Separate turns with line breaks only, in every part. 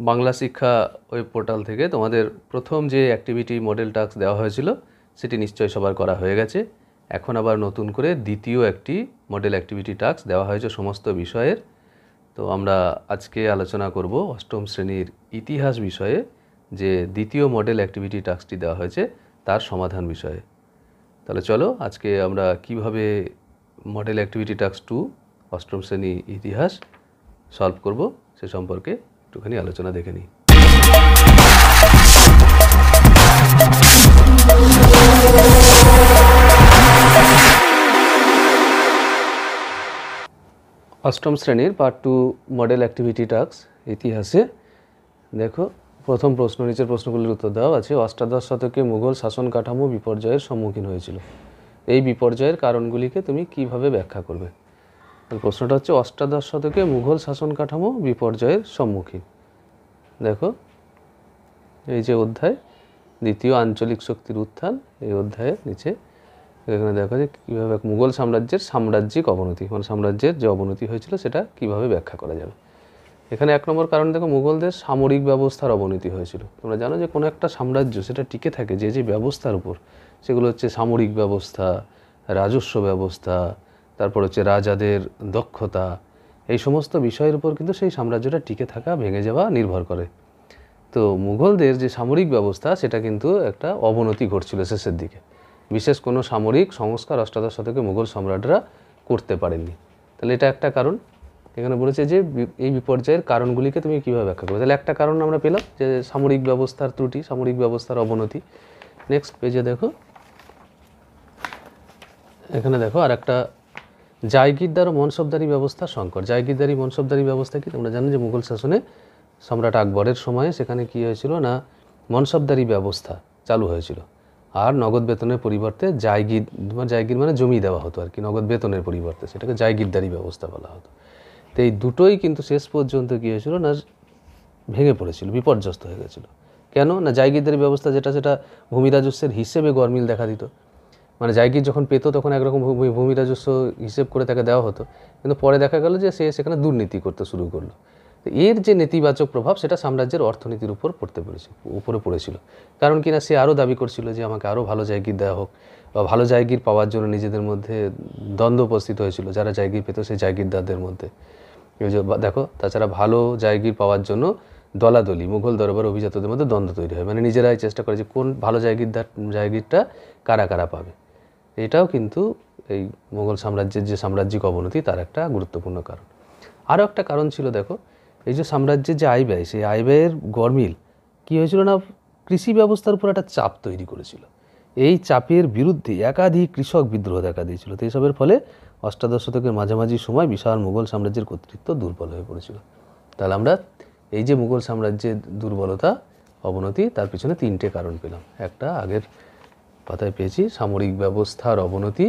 বাংলা শিক্ষা web portal থেকে তোমাদের প্রথম যে অ্যাক্টিভিটি মডেল টাস্ক দেওয়া হয়েছিল সেটি নিশ্চয়ই সবার করা হয়ে গেছে। এখন আবার নতুন করে দ্বিতীয় একটি মডেল অ্যাক্টিভিটি টাস্ক দেওয়া হয়েছে সমস্ত বিষয়ের। তো আমরা আজকে আলোচনা করব অষ্টম শ্রেণীর ইতিহাস বিষয়ে যে দ্বিতীয় মডেল অ্যাক্টিভিটি টাস্কটি দেওয়া হয়েছে তার সমাধান বিষয়ে। তাহলে চলো আজকে আমরা কিভাবে মডেল অ্যাক্টিভিটি টাস্ক 2 অষ্টম শ্রেণী ইতিহাস সলভ করব সে সম্পর্কে একটুখানি আলোচনা দেখে নিই। অষ্টম শ্রেণীর পার্ট 2 মডেল অ্যাক্টিভিটি টাস্ক ইতিহাসে দেখো, প্রথম প্রশ্ন, নিচের প্রশ্নগুলির উত্তর দেওয়া আছে। অষ্টাদশ শতকে মুঘল শাসন কাঠামো বিপর্যয়ের সম্মুখীন হয়েছিল। এই বিপর্যয়ের কারণগুলিকে তুমি কিভাবে ব্যাখ্যা করবে? প্রশ্নটা হচ্ছে অষ্টাদশ শতকে মুঘল শাসন কাঠামো বিপর্যয়ের সম্মুখীন। দেখো, এই যে অধ্যায় দ্বিতীয় আঞ্চলিক শক্তির উত্থান, এই অধ্যায়ের নিচে এখানে দেখা যায় কীভাবে মুঘল সাম্রাজ্যের সাম্রাজ্যিক অবনতি, মানে সাম্রাজ্যের যে অবনতি হয়েছিল সেটা কিভাবে ব্যাখ্যা করা যাবে। এখানে এক নম্বর কারণ দেখো, মুঘলদের সামরিক ব্যবস্থার অবনতি হয়েছিল। তোমরা জানো যে কোনো একটা সাম্রাজ্য সেটা টিকে থাকে যে যে ব্যবস্থার উপর, সেগুলো হচ্ছে সামরিক ব্যবস্থা, রাজস্ব ব্যবস্থা, তারপর হচ্ছে রাজাদের দক্ষতা, এই সমস্ত বিষয়ের উপর কিন্তু সেই সাম্রাজ্যটা টিকে থাকা, ভেঙে যাওয়া নির্ভর করে। তো মুঘলদের যে সামরিক ব্যবস্থা সেটা কিন্তু একটা অবনতি ঘটছিল শেষের দিকে। বিশেষ কোনো সামরিক সংস্কার অষ্টাদশ শতকে মুঘল সম্রাটরা করতে পারেননি। তাহলে এটা একটা কারণ। এখানে বলেছে যে এই বিপর্যয়ের কারণগুলিকে তুমি কীভাবে ব্যাখ্যা করবে। তাহলে একটা কারণ আমরা পেলাম যে সামরিক ব্যবস্থার ত্রুটি, সামরিক ব্যবস্থার অবনতি। নেক্সট পেজে দেখো, এখানে দেখো আর একটা জায়গিরদার ও মনসবদারি ব্যবস্থা সংকট। জায়গিরদারি মনসবদারি ব্যবস্থা কি তোমরা জানো যে মুঘল শাসনে সম্রাট আকবরের সময়ে সেখানে কী হয়েছিল না, মনসবদারি ব্যবস্থা চালু হয়েছিল। আর নগদ বেতনের পরিবর্তে জায়গির মানে জমি দেওয়া হতো আর কি, নগদ বেতনের পরিবর্তে সেটাকে জায়গিরদারি ব্যবস্থা বলা হতো। তো এই দুটোই কিন্তু শেষ পর্যন্ত কী হয়েছিল না, ভেঙে পড়েছিল, বিপর্যস্ত হয়ে গেছিলো। কেন না, জায়গিরদারি ব্যবস্থা যেটা সেটা ভূমি রাজস্বের হিসেবে গরমিল দেখা দিত। মানে জায়গির যখন পেতো তখন একরকম ভূমি রাজস্ব হিসেব করে তাকে দেওয়া হতো, কিন্তু পরে দেখা গেল যে সে সেখানে দুর্নীতি করতে শুরু করলো। তো এর যে নেতিবাচক প্রভাব সেটা সাম্রাজ্যের অর্থনীতির উপরে পড়েছিল। কারণ কিনা সে আরও দাবি করছিল যে আমাকে আরও ভালো জায়গির দেওয়া হোক, বা ভালো জায়গির পাওয়ার জন্য নিজেদের মধ্যে দ্বন্দ্ব উপস্থিত হয়েছিল যারা জায়গির পেত সেই জায়গিরদারদের মধ্যে। দেখো, তাছাড়া ভালো জায়গির পাওয়ার জন্য দলাদলি মুঘল দরবার অভিজাতদের মধ্যে দ্বন্দ্ব তৈরি হয়, মানে নিজেরাই চেষ্টা করে যে কোন ভালো জায়গিরটা কারা কারা পাবে। এটাও কিন্তু এই মুঘল সাম্রাজ্যের যে সাম্রাজ্যিক অবনতি তার একটা গুরুত্বপূর্ণ কারণ। আরও একটা কারণ ছিল, দেখো, এই যে সাম্রাজ্যের যে আয় ব্যয়, সেই আয় ব্যয়ের গরমিল কী হয়েছিল না, কৃষি ব্যবস্থার উপর একটা চাপ তৈরি করেছিল। এই চাপের বিরুদ্ধে একাধিক কৃষক বিদ্রোহ দেখা দিয়েছিল। তো এইসবের ফলে অষ্টাদশ শতকের মাঝামাঝি সময় বিশাল মুঘল সাম্রাজ্যের কর্তৃত্ব দুর্বল হয়ে পড়েছিল। তাহলে আমরা এই যে মুঘল সাম্রাজ্যের দুর্বলতা, অবনতি, তার পিছনে তিনটে কারণ পেলাম। একটা আগের পাতায় পেয়েছি, সামরিক ব্যবস্থার অবনতি,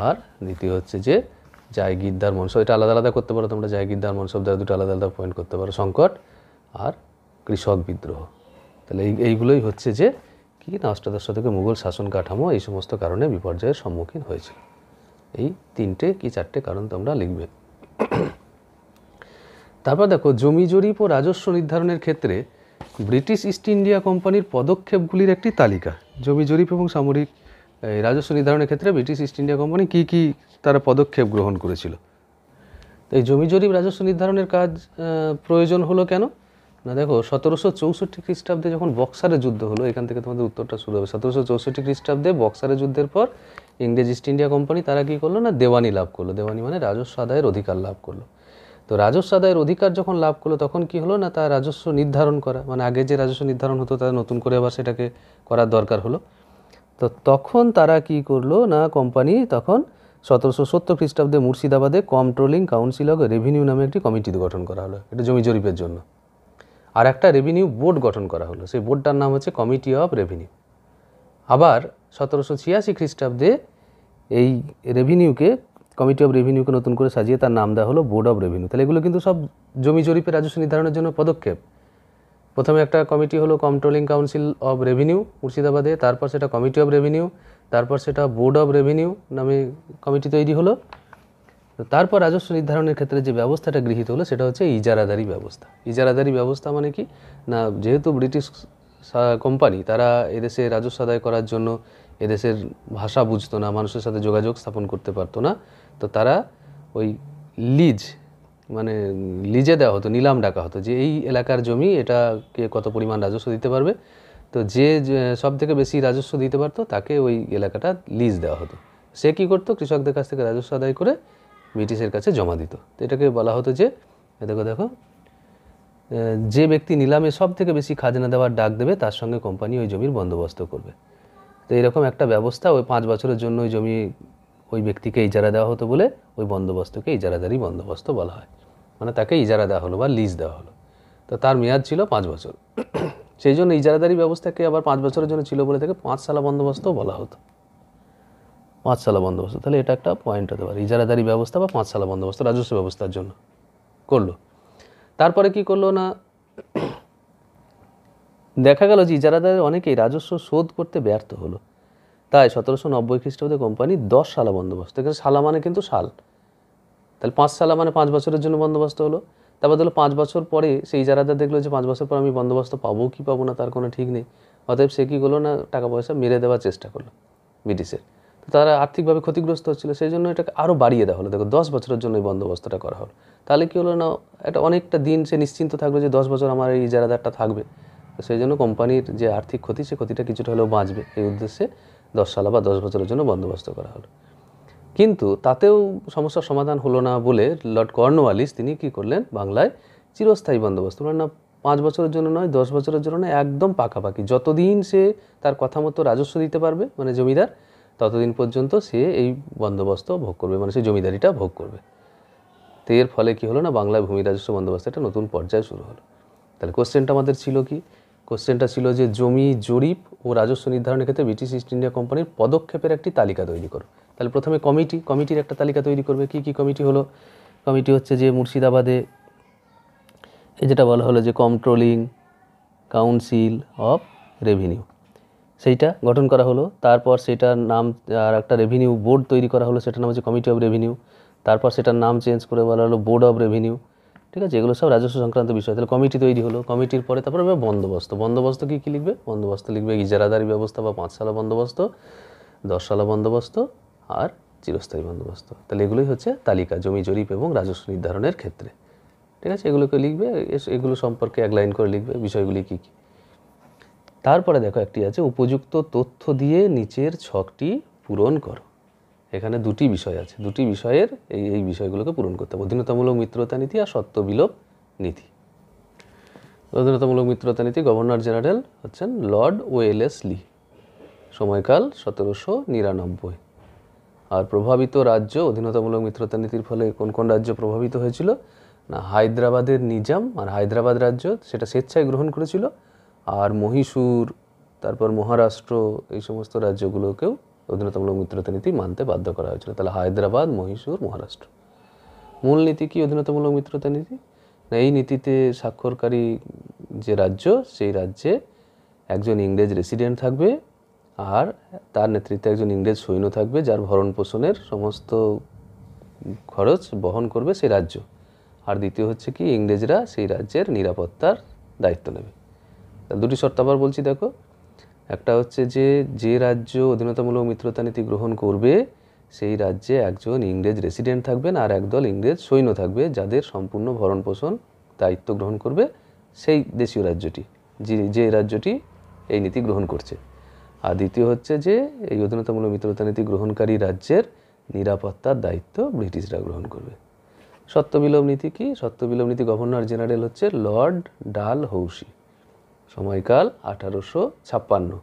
আর দ্বিতীয় হচ্ছে যে জায়গিরদার মনসব, এটা আলাদা আলাদা করতে পারো তোমরা, জায়গিরদার মনসবদার দুটো আলাদা আলাদা পয়েন্ট করতে পারো, সংকট আর কৃষক বিদ্রোহ। তাহলে এইগুলোই হচ্ছে যে কি না, অষ্টাদশ শতকে মুঘল শাসন কাঠামো এই সমস্ত কারণে বিপর্যয়ের সম্মুখীন হয়েছিল। এই তিনটে কি চারটে কারণ তোমরা লিখবে। তারপর দেখো, জমি জরিপ ও রাজস্ব নির্ধারণের ক্ষেত্রে ব্রিটিশ ইস্ট ইন্ডিয়া কোম্পানির পদক্ষেপগুলির একটি তালিকা। জমি জরিপ এবং সামরিক রাজস্ব নির্ধারণের ক্ষেত্রে ব্রিটিশ ইস্ট ইন্ডিয়া কোম্পানি কী কী তারা পদক্ষেপ গ্রহণ করেছিল। তো এই জমি জরিপ রাজস্ব নির্ধারণের কাজ প্রয়োজন হলো কেন না, দেখো 1764 খ্রিস্টাব্দে যখন বক্সারের যুদ্ধ হলো, এখান থেকে তোমাদের উত্তরটা শুরু হবে। 1764 খ্রিস্টাব্দে বক্সারের যুদ্ধের পর ইংরেজ ইস্ট ইন্ডিয়া কোম্পানি তারা কী করলো না, দেওয়ানি লাভ করলো। দেওয়ানি মানে রাজস্ব আদায়ের অধিকার লাভ করলো। তো রাজস্ব আদায়ের অধিকার যখন লাভ করলো তখন কি হলো না, তার রাজস্ব নির্ধারণ করা, মানে আগে যে রাজস্ব নির্ধারণ হতো তার নতুন করে আবার সেটাকে করার দরকার হলো। তো তখন তারা কি করলো না, কোম্পানি তখন 1770 খ্রিস্টাব্দে মুর্শিদাবাদে কন্ট্রোলিং কাউন্সিল অফ রেভিনিউ নামে একটি কমিটি গঠন করা হলো, এটা জমি জরিপের জন্য। আর একটা রেভিনিউ বোর্ড গঠন করা হলো, সেই বোর্ডটার নাম হচ্ছে কমিটি অফ রেভিনিউ। আবার 1786 খ্রিস্টাব্দে এই কমিটি অফ রেভিনিউকে নতুন করে সাজিয়ে তার নাম দেওয়া হলো বোর্ড অফ রেভিনিউ। তাহলে এগুলো কিন্তু সব জমি জরিপের রাজস্ব নির্ধারণের জন্য পদক্ষেপ। প্রথমে একটা কমিটি হলো কন্ট্রোলিং কাউন্সিল অফ রেভিনিউ মুর্শিদাবাদে, তারপর সেটা কমিটি অফ রেভিনিউ, তারপর সেটা বোর্ড অফ রেভিনিউ নামে কমিটি তৈরি হলো। তো তারপর রাজস্ব নির্ধারণের ক্ষেত্রে যে ব্যবস্থাটা গৃহীত হলো সেটা হচ্ছে ইজারাদারি ব্যবস্থা। ইজারাদারি ব্যবস্থা মানে কি না, যেহেতু ব্রিটিশ কোম্পানি তারা এদেশে রাজস্ব আদায় করার জন্য এদেশের ভাষা বুঝতো না, মানুষের সাথে যোগাযোগ স্থাপন করতে পারতো না, তো তারা ওই লিজ মানে লিজে দেওয়া হতো, নিলাম ডাকা হতো যে এই এলাকার জমি এটাকে কত পরিমাণ রাজস্ব দিতে পারবে। তো যে সব থেকে বেশি রাজস্ব দিতে পারতো তাকে ওই এলাকাটা লিজ দেওয়া হতো। সে কী করতো, কৃষকদের কাছ থেকে রাজস্ব আদায় করে ব্রিটিশের কাছে জমা দিত। তো এটাকে বলা হতো যে দেখো দেখো যে ব্যক্তি নিলামে সব থেকে বেশি খাজনা দেওয়ার ডাক দেবে তার সঙ্গে কোম্পানি ওই জমির বন্দোবস্ত করবে। তো এরকম একটা ব্যবস্থা, ওই 5 বছরের জন্য ওই জমি ওই ব্যক্তিকে ইজারা দেওয়া হতো বলে ওই বন্দোবস্তকে ইজারাদারি বন্দোবস্ত বলা হয়। মানে তাকে ইজারা দেওয়া হলো বা লিজ দেওয়া হলো। তো তার মেয়াদ ছিল 5 বছর। সেই জন্য ইজারাদারি ব্যবস্থাকে আবার 5 বছরের জন্য ছিল বলে থেকে 5 সালা বন্দোবস্তও বলা হতো। 5 সালা বন্দোবস্ত, তাহলে এটা একটা পয়েন্ট হতে পারে, ইজারাদারি ব্যবস্থা বা 5 সালা বন্দোবস্ত রাজস্ব ব্যবস্থার জন্য করলো। তারপরে কি করলো না, দেখা গেল যে ইজারাদারের অনেকেই রাজস্ব শোধ করতে ব্যর্থ হলো। তাই 1790 খ্রিস্টাব্দে কোম্পানি 10 সালা বন্দোবস্ত, এখানে সালা মানে কিন্তু সাল, তাহলে 5 সালা মানে 5 বছরের জন্য বন্দোবস্ত হলো। তারপর হলো 5 বছর পরে সেই ইজারাদার দেখলো যে 5 বছর পর আমি বন্দোবস্ত পাবো কি পাবো না তার কোনো ঠিক নেই। অতএব সে কী করলো না, টাকা পয়সা মেরে দেওয়ার চেষ্টা করলো ব্রিটিশের। তো তারা আর্থিকভাবে ক্ষতিগ্রস্ত হচ্ছিলো, সেই জন্য এটাকে আরও বাড়িয়ে দেওয়া হলো। দেখো 10 বছরের জন্য এই বন্দোবস্তটা করা হলো। তাহলে কী হলো না, এটা অনেকটা দিন সে নিশ্চিন্ত থাকবে যে 10 বছর আমার এই ইজারাদারটা থাকবে। তো সেই জন্য কোম্পানির যে আর্থিক ক্ষতি সে ক্ষতিটা কিছুটা হলেও বাঁচবে, এই উদ্দেশ্যে 10 সালা বা 10 বছরের জন্য বন্দোবস্ত করা হলো। কিন্তু তাতেও সমস্যার সমাধান হলো না বলে লর্ড কর্নওয়ালিস তিনি কী করলেন, বাংলায় চিরস্থায়ী বন্দোবস্ত বলেন না, 5 বছরের জন্য নয়, 10 বছরের জন্য নয়, একদম পাকাপাকি যতদিন সে তার কথা মতো রাজস্ব দিতে পারবে মানে জমিদার, ততদিন পর্যন্ত সে এই বন্দোবস্ত ভোগ করবে, মানে সে জমিদারিটা ভোগ করবে। তো এর ফলে কী হলো না, বাংলায় ভূমি রাজস্ব বন্দোবস্ত একটা নতুন পর্যায়ে শুরু হলো। তাহলে কোশ্চেনটা আমাদের ছিল কি, কোশ্চেনটা ছিল যে জমি জরিপ ও রাজস্ব নির্ধারণের ক্ষেত্রে ব্রিটিশ ইস্ট ইন্ডিয়া কোম্পানির পদক্ষেপের একটি তালিকা তৈরি করো। তাহলে প্রথমে কমিটির একটা তালিকা তৈরি করবে। কি কি কমিটি হলো, কমিটি হচ্ছে যে মুর্শিদাবাদে এই যেটা বলা হলো যে কন্ট্রোলিং কাউন্সিল অফ রেভিনিউ, সেইটা গঠন করা হলো। তারপর সেটার নাম আর একটা রেভিনিউ বোর্ড তৈরি করা হলো, সেটার নাম হচ্ছে কমিটি অফ রেভিনিউ। তারপর সেটার নাম চেঞ্জ করে বলা হলো বোর্ড অফ রেভিনিউ। ঠিক আছে, এগুলো সব রাজস্ব সংক্রান্ত বিষয়। তাহলে কমিটি তৈরি হলো, কমিটির পরে তারপরে বন্দোবস্ত কী কী লিখবে, বন্দোবস্ত লিখবে ইজারাদারি ব্যবস্থা বা 5 সালা বন্দোবস্ত, 10 সালা বন্দোবস্ত আর চিরস্থায়ী বন্দোবস্ত। তাহলে এগুলোই হচ্ছে তালিকা জমি জরিপ এবং রাজস্ব নির্ধারণের ক্ষেত্রে। ঠিক আছে, এগুলোকে লিখবে, এগুলো সম্পর্কে এক লাইন করে লিখবে বিষয়গুলি কী কী। তারপরে দেখো একটি আছে উপযুক্ত তথ্য দিয়ে নিচের ছকটি পূরণ করো। এখানে দুটি বিষয় আছে, দুটি বিষয়ের এই বিষয়গুলোকে পূরণ করতে হবে, অধীনতামূলক মিত্রতা নীতি আর সত্ত্ব বিলোপ নীতি। অধীনতামূলক মিত্রতা নীতি গভর্নর জেনারেল হচ্ছেন লর্ড ওয়েলেসলি, সময়কাল 1799। আর প্রভাবিত রাজ্য অধীনতামূলক মিত্রতা নীতির ফলে কোন কোন রাজ্য প্রভাবিত হয়েছিল না, হায়দ্রাবাদের নিজাম আর হায়দ্রাবাদ রাজ্য সেটা স্বেচ্ছায় গ্রহণ করেছিল, আর মহীশূর তারপর মহারাষ্ট্র এই সমস্ত রাজ্যগুলোকেও অধীনতামূলক মিত্রতা নীতি মানতে বাধ্য করা হয়েছিল। তাহলে হায়দ্রাবাদ, মহীশূর, মহারাষ্ট্র। মূল নীতি কি অধীনতামূলক মিত্রতা নীতি না, এই নীতিতে স্বাক্ষরকারী যে রাজ্য সেই রাজ্যে একজন ইংরেজ রেসিডেন্ট থাকবে আর তার নেতৃত্বে একজন ইংরেজ সৈন্য থাকবে যার ভরণ পোষণের সমস্ত খরচ বহন করবে সেই রাজ্য। আর দ্বিতীয় হচ্ছে কি ইংরেজরা সেই রাজ্যের নিরাপত্তার দায়িত্ব নেবে। দুটি শর্ত আবার বলছি দেখো, একটা হচ্ছে যে রাজ্য অধীনতামূলক মিত্রতা নীতি গ্রহণ করবে সেই রাজ্যে একজন ইংরেজ রেসিডেন্ট থাকবেন আর একদল ইংরেজ সৈন্য থাকবে যাদের সম্পূর্ণ ভরণ পোষণ দায়িত্ব গ্রহণ করবে সেই দেশীয় রাজ্যটি, যে রাজ্যটি এই নীতি গ্রহণ করছে। আর দ্বিতীয় হচ্ছে যে এই অধীনতামূলক মিত্রতা নীতি গ্রহণকারী রাজ্যের নিরাপত্তার দায়িত্ব ব্রিটিশরা গ্রহণ করবে। সত্ত্ব বিলোপ নীতি কি, সত্ত্ব বিলোপ নীতি গভর্নর জেনারেল হচ্ছে লর্ড ডালহৌসি, সময়কাল 1856।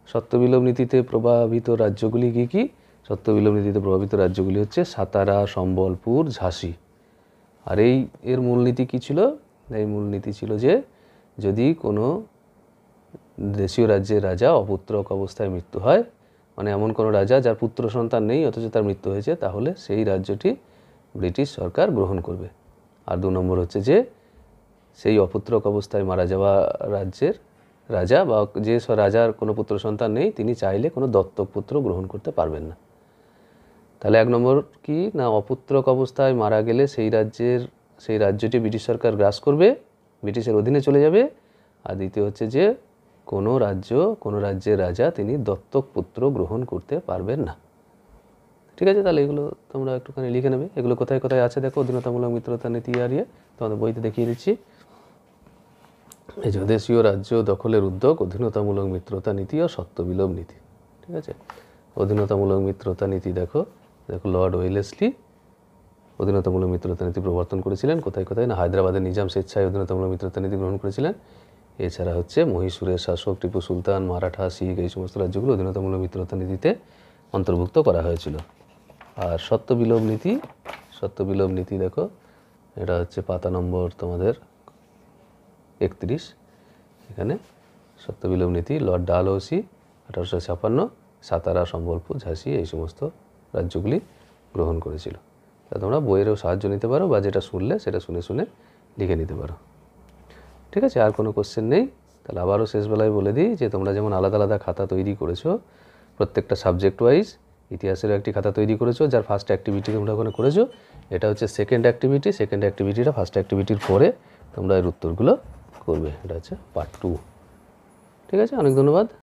সত্ত্ব বিলোপ নীতিতে প্রভাবিত রাজ্যগুলি কী কী, সত্ত্ব বিলোপ নীতিতে প্রভাবিত রাজ্যগুলি হচ্ছে সাতারা, সম্বলপুর, ঝাঁসি। আর এর মূলনীতি কী ছিল, এই মূলনীতি ছিল যে যদি কোনো দেশীয় রাজ্যের রাজা অপুত্রক অবস্থায় মৃত্যু হয়, মানে এমন কোনো রাজা যার পুত্র সন্তান নেই অথচ তার মৃত্যু হয়েছে, তাহলে সেই রাজ্যটি ব্রিটিশ সরকার গ্রহণ করবে। আর 2 নম্বর হচ্ছে যে সেই অপুত্রক অবস্থায় মারা যাওয়া রাজ্যের রাজা বা যে রাজার কোনো পুত্র সন্তান নেই তিনি চাইলে কোনো দত্তক পুত্র গ্রহণ করতে পারবেন না। তাহলে 1 নম্বর কি না, অপুত্রক অবস্থায় মারা গেলে সেই রাজ্যটি ব্রিটিশ সরকার গ্রাস করবে, ব্রিটিশের অধীনে চলে যাবে। আর দ্বিতীয় হচ্ছে যে কোনো রাজ্যের রাজা তিনি দত্তক পুত্র গ্রহণ করতে পারবেন না। ঠিক আছে, তাহলে এগুলো তোমরা একটুখানি লিখে নেবে। এগুলো কোথায় কোথায় আছে দেখো, অধীনতামূলক মিত্রতা নীতি আর তোমাদের বইতে দেখিয়ে দিচ্ছি। এই যে দেশীয় রাজ্য দখলের উদ্যোগ, অধীনতামূলক মিত্রতা নীতি ও সত্ত্ববিলোপ নীতি। ঠিক আছে, অধীনতামূলক মিত্রতা নীতি দেখো লর্ড ওয়েলেসলি অধীনতামূলক মিত্রতা নীতি প্রবর্তন করেছিলেন। কোথায় কোথায় না, হায়দ্রাবাদের নিজাম স্বেচ্ছায় অধীনতামূলক মিত্রতা নীতি গ্রহণ করেছিলেন। এছাড়া হচ্ছে মহীশূরের শাসক টিপু সুলতান, মারাঠা, শিখ এই সমস্ত রাজ্যগুলো অধীনতামূলক মিত্রতা নীতিতে অন্তর্ভুক্ত করা হয়েছিল। আর সত্ত্ববিলোপ নীতি দেখো, এটা হচ্ছে পাতা নম্বর তোমাদের 31। এখানে সত্ত্ববিলোপ নীতি লর্ড ডালহৌসি 1856, সাতারা, সম্বলপুর, ঝাঁসি এই সমস্ত রাজ্যগুলি গ্রহণ করেছিল। তা তোমরা বইয়েরও সাহায্য নিতে পারো, বা যেটা শুনলে সেটা শুনে শুনে লিখে নিতে পারো। ঠিক আছে, আর কোনো কোশ্চেন নেই। তাহলে আবারও শেষবেলায় বলে দিই যে তোমরা যেমন আলাদা আলাদা খাতা তৈরি করেছো প্রত্যেকটা সাবজেক্ট ওয়াইজ, ইতিহাসেরও একটি খাতা তৈরি করেছো, যার ফার্স্ট অ্যাক্টিভিটি তোমরা ওখানে করেছো। এটা হচ্ছে সেকেন্ড অ্যাক্টিভিটিটা ফার্স্ট অ্যাক্টিভিটির পরে তোমরা এর উত্তরগুলো করবে। এটা হচ্ছে পার্ট 2। ঠিক আছে, অনেক ধন্যবাদ।